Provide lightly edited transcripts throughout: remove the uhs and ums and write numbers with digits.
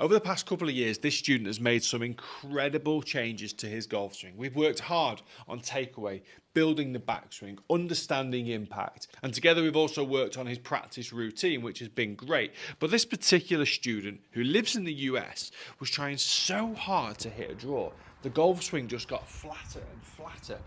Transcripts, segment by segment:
Over the past couple of years, this student has made some incredible changes to his golf swing. We've worked hard on takeaway, building the backswing, understanding impact, and together we've also worked on his practice routine, which has been great. But this particular student, who lives in the US, was trying so hard to hit a draw. The golf swing just got flatter and flatter.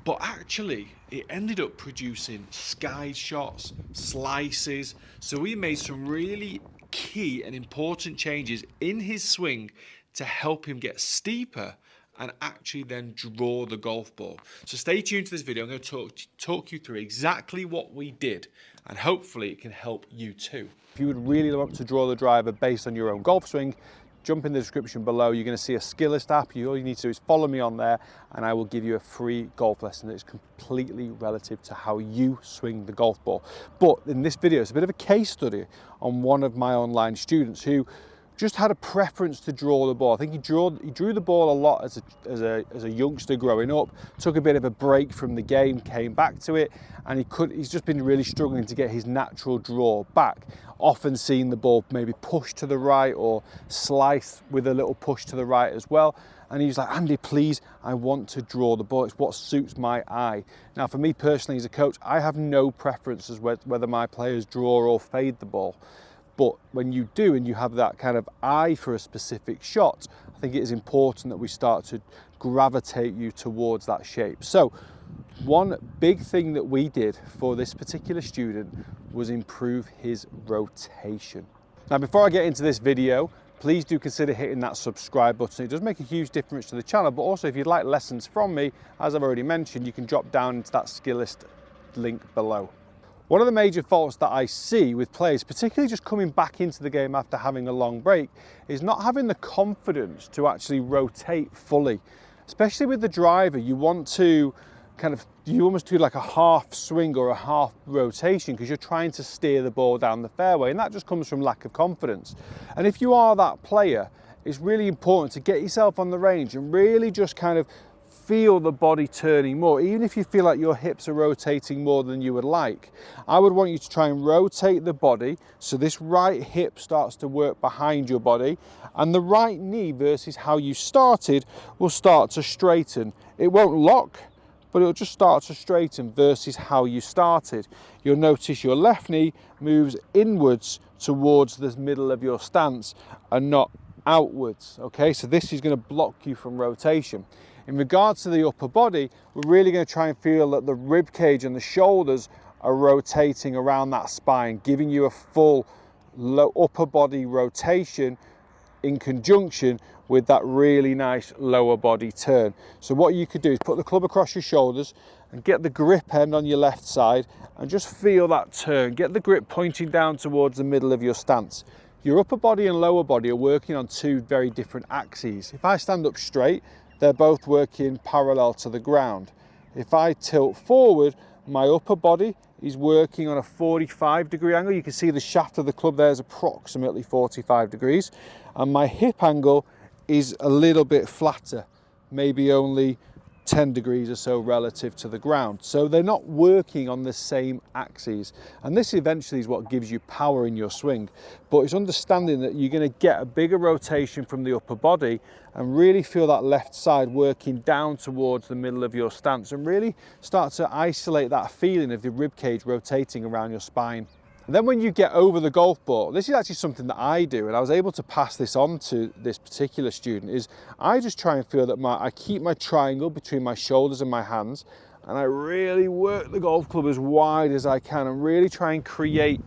But actually, it ended up producing skied shots, slices. So we made some really key and important changes in his swing to help him get steeper and actually then draw the golf ball. So stay tuned to this video. I'm going to talk you through exactly what we did, and hopefully it can help you too. If you would really want to draw the driver based on your own golf swing, jump in the description below. You're going to see a Skillist app. All you need to do is follow me on there and I will give you a free golf lesson that's completely relative to how you swing the golf ball. But in this video, it's a bit of a case study on one of my online students who just had a preference to draw the ball. I think he drew the ball a lot as a youngster growing up, took a bit of a break from the game, came back to it, and he's just been really struggling to get his natural draw back. Often seeing the ball maybe push to the right or slice with a little push to the right as well. And he was like, Andy, please, I want to draw the ball. It's what suits my eye. Now, for me personally as a coach, I have no preference as whether my players draw or fade the ball. But when you do and you have that kind of eye for a specific shot, I think it is important that we start to gravitate you towards that shape. So one big thing that we did for this particular student was improve his rotation. Now, before I get into this video, please do consider hitting that subscribe button. It does make a huge difference to the channel, but also if you'd like lessons from me, as I've already mentioned, you can drop down into that Skillist link below. One of the major faults that I see with players, particularly just coming back into the game after having a long break, is not having the confidence to actually rotate fully. Especially with the driver, you want to you almost do like a half swing or a half rotation because you're trying to steer the ball down the fairway, and that just comes from lack of confidence. And if you are that player, it's really important to get yourself on the range and really just kind of feel the body turning more. Even if you feel like your hips are rotating more than you would like, I would want you to try and rotate the body so this right hip starts to work behind your body, and the right knee versus how you started will start to straighten. It won't lock, but it'll just start to straighten versus how you started. You'll notice your left knee moves inwards towards the middle of your stance and not outwards, okay? So this is going to block you from rotation. In regards to the upper body, we're really going to try and feel that the rib cage and the shoulders are rotating around that spine, giving you a full upper body rotation in conjunction with that really nice lower body turn. So what you could do is put the club across your shoulders and get the grip end on your left side and just feel that turn. Get the grip pointing down towards the middle of your stance. Your upper body and lower body are working on two very different axes. If I stand up straight, they're both working parallel to the ground. If I tilt forward, my upper body is working on a 45-degree angle. You can see the shaft of the club there is approximately 45 degrees. And my hip angle is a little bit flatter, maybe only 10 degrees or so relative to the ground. So they're not working on the same axes. And this eventually is what gives you power in your swing. But it's understanding that you're going to get a bigger rotation from the upper body and really feel that left side working down towards the middle of your stance and really start to isolate that feeling of the rib cage rotating around your spine. And then when you get over the golf ball, this is actually something that I do, and I was able to pass this on to this particular student, is I just try and feel that I keep my triangle between my shoulders and my hands, and I really work the golf club as wide as I can and really try and create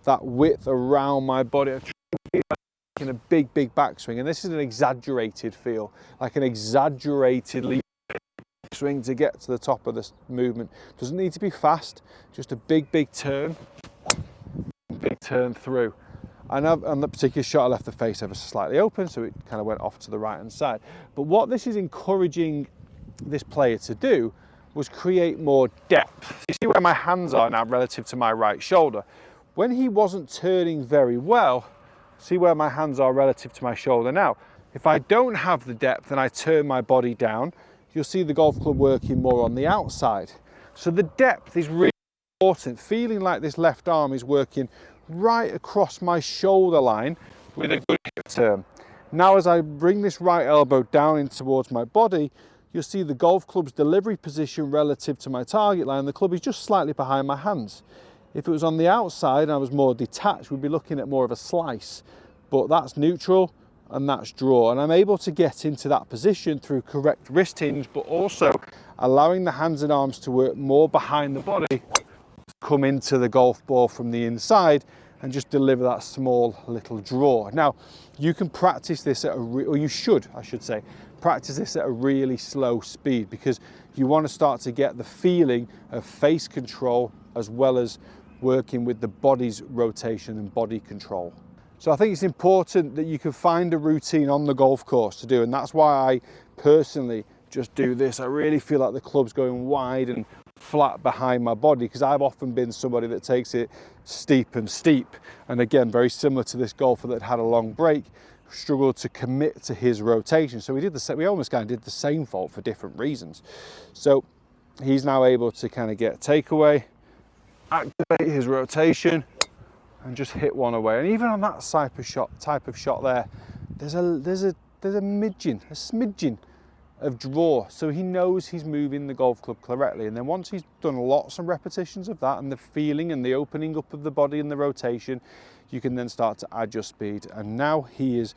that width around my body. I try and feel like in a big backswing, and this is an exaggerated feel, like an exaggeratedly swing to get to the top of this movement. Doesn't need to be fast, just a big turn. Big turn through. And on that particular shot, I left the face ever so slightly open, so it kind of went off to the right hand side. But what this is encouraging this player to do was create more depth. You see where my hands are now relative to my right shoulder. When he wasn't turning very well, see where my hands are relative to my shoulder now. If I don't have the depth and I turn my body down, you'll see the golf club working more on the outside. So the depth is really important, feeling like this left arm is working right across my shoulder line with a good hip term. Now as I bring this right elbow down in towards my body, you'll see the golf club's delivery position relative to my target line. The club is just slightly behind my hands. If it was on the outside and I was more detached, we'd be looking at more of a slice, but that's neutral and that's draw. And I'm able to get into that position through correct wrist hinge, but also allowing the hands and arms to work more behind the body, come into the golf ball from the inside and just deliver that small little draw. Now, you can practice this at or you should, I should say, practice this at a really slow speed, because you want to start to get the feeling of face control as well as working with the body's rotation and body control. So I think it's important that you can find a routine on the golf course to do, and that's why I personally just do this. I really feel like the club's going wide and flat behind my body, because I've often been somebody that takes it steep, and again, very similar to this golfer that had a long break, struggled to commit to his rotation. So we almost kind of did the same fault for different reasons. So he's now able to kind of get takeaway, activate his rotation, and just hit one away. And even on that type of shot there, there's a smidgen of draw, so he knows he's moving the golf club correctly. And then once he's done lots of repetitions of that and the feeling and the opening up of the body and the rotation, you can then start to add your speed. And now he is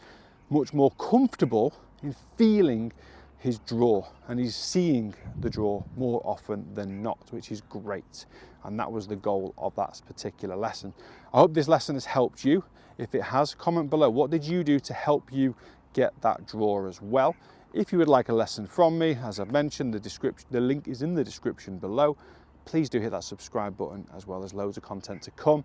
much more comfortable in feeling his draw, and he's seeing the draw more often than not, which is great. And that was the goal of that particular lesson. I hope this lesson has helped you. If it has, comment below. What did you do to help you get that draw as well? If you would like a lesson from me, as I've mentioned, the link is in the description below. Please do hit that subscribe button, as well as loads of content to come.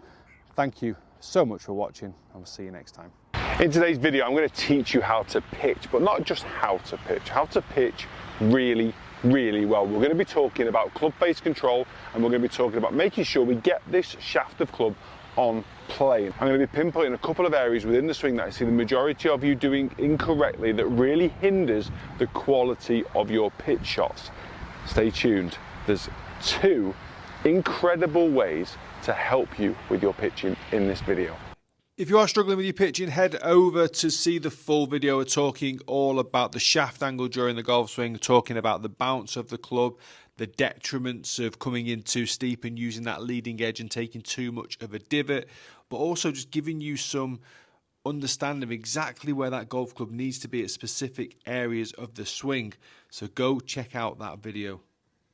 Thank you so much for watching, and we'll see you next time. In today's video, I'm going to teach you how to pitch, but not just how to pitch really, really well. We're going to be talking about club face control, and we're going to be talking about making sure we get this shaft of club on plane. I'm going to be pinpointing a couple of areas within the swing that I see the majority of you doing incorrectly that really hinders the quality of your pitch shots. Stay tuned. There's 2 incredible ways to help you with your pitching in this video. If you are struggling with your pitching, head over to see the full video. We're talking all about the shaft angle during the golf swing, talking about the bounce of the club, the detriments of coming in too steep and using that leading edge and taking too much of a divot, but also just giving you some understanding of exactly where that golf club needs to be at specific areas of the swing. So go check out that video.